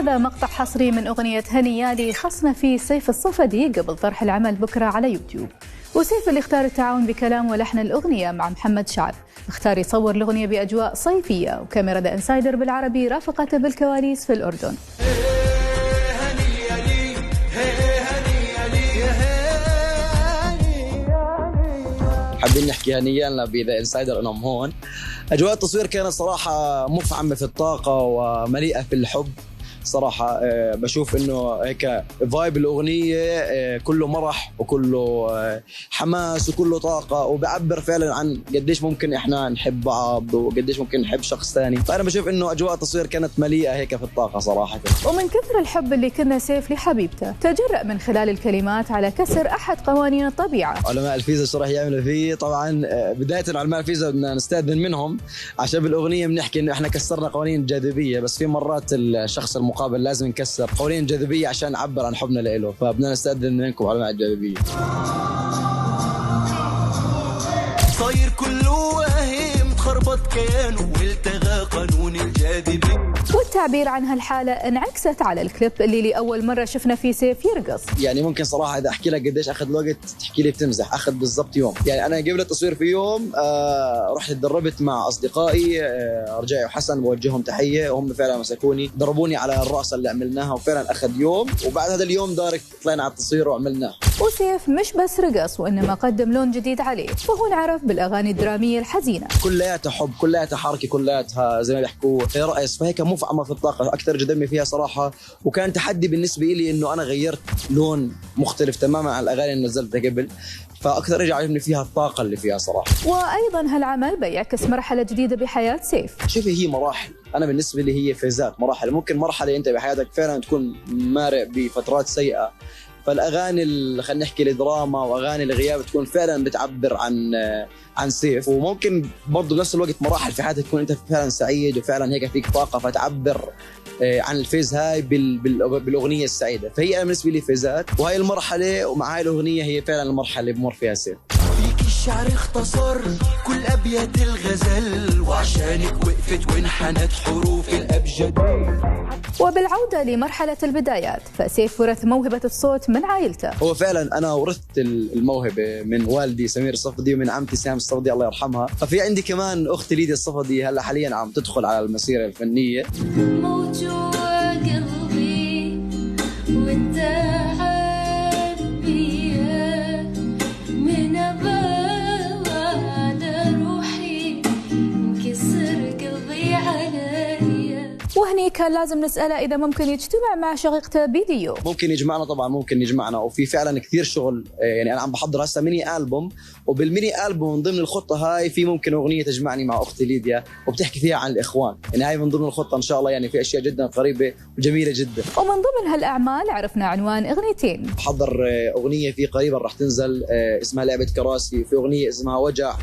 هذا مقطع حصري من أغنية هنيالي خصنا فيه سيف الصفدي قبل طرح العمل بكرة على يوتيوب. وسيف اللي اختار التعاون بكلام ولحن الأغنية مع محمد شعب، اختار يصور الأغنية بأجواء صيفية، وكاميرا ذا انسايدر بالعربي رافقته بالكواليس في الأردن. حابين نحكي هنيالنا بذا انسايدر انهم هون. اجواء التصوير كانت صراحه مفعمه في الطاقه ومليئه في الحب. صراحه بشوف انه هيك فايب الاغنيه كله مرح وكله حماس وكله طاقه، وبعبر فعلا عن قديش ممكن احنا نحب بعض وقديش ممكن نحب شخص ثاني. فانا بشوف انه اجواء التصوير كانت مليئه هيك في الطاقه صراحه. ومن كثر الحب اللي كنا سيف لحبيبته تجرأ من خلال الكلمات على كسر احد قوانين الطبيعه. علماء الفيزياء شو راح يعملوا فيه؟ طبعا بدايه علماء الفيزياء بدنا نستاذن منهم، عشان بالاغنيه بنحكي انه احنا كسرنا قوانين الجاذبيه، بس في مرات الشخص المقابل لازم نكسر قوانين الجاذبيه عشان نعبر عن حبنا له، فبدنا نستأذن منكم علماء الجاذبيه. صاير كله وهم تخربط كيانه والتغى قانون الجاذبيه. والتعبير عن هالحالة انعكست على الكليب اللي لأول مرة شفنا فيه سيف يرقص. يعني ممكن صراحة إذا أحكي لك قديش أخذ وقت تحكي لي بتمزح، أخذ بالضبط يوم. يعني أنا قبل التصوير في يوم رحت اتدربت مع أصدقائي رجائي وحسن، بوجههم تحية، وهم فعلا مسكوني دربوني على الرقصة اللي عملناها، وفعلا أخذ يوم، وبعد هذا اليوم دارك طلعنا على التصوير وعملناه. وسيف مش بس رقص وإنما قدم لون جديد عليه، فهو انعرف بالأغاني الدرامية الحزينة. كلياتها حب، كلياتها حركة، كلياتها زي ما بيحكوا رقص، فهيك مفعمة في الطاقة. أكثر دمي فيها صراحة، وكان تحدي بالنسبة لي إنه أنا غيرت لون مختلف تماما عن الأغاني اللي نزلتها قبل، فأكثر شيء عجبني فيها الطاقة اللي فيها صراحة. وأيضا هالعمل بيعكس مرحلة جديدة بحياة سيف. شوفي، هي مراحل، أنا بالنسبة لي هي فيزات، مراحل. ممكن مرحلة أنت بحياتك فعلا تكون مارق بفترات سيئة، فالاغاني اللي خلينا نحكي الدراما واغاني الغياب تكون فعلا بتعبر عن سيف. وممكن برضه بنفس الوقت مراحل في حياتك تكون انت فعلا سعيد وفعلا هيك فيك طاقه فتعبر عن الفيز هاي بالاغنيه السعيده. فهي انا بالنسبه لي فيزات، وهي المرحله ومع هاي الاغنيه هي فعلا المرحله اللي بمر فيها سيف. فيك الشعر اختصر كل ابيات الغزل، وعشانك وقفت وانحنت حروف الابجد. وبالعودة لمرحلة البدايات، فسيف ورث موهبة الصوت من عائلته. هو فعلا أنا ورثت الموهبة من والدي سمير الصفدي ومن عمتي سام الصفدي الله يرحمها. ففي عندي كمان أختي ليديا الصفدي هلا حاليا عم تدخل على المسيرة الفنية. موجوع قلبي وانت عارفي من أبواب على روحي انكسر قلبي عليا. وهني كان لازم نسأله إذا ممكن يجتمع مع شقيقته بليو. ممكن يجمعنا، طبعا ممكن يجمعنا، وفي فعلا كثير شغل. يعني أنا عم بحضر هسه ميني ألبوم، وبالميني ألبوم من ضمن الخطة هاي في ممكن أغنية تجمعني مع أختي ليديا وبتحكي فيها عن الإخوان. يعني هاي من ضمن الخطة إن شاء الله، يعني في أشياء جدا قريبة وجميلة جدا. ومن ضمن هالأعمال عرفنا عنوان أغنيتين. بحضر أغنية في قريبا راح تنزل اسمها لعبة كراسي، وفي أغنية اسمها وجع.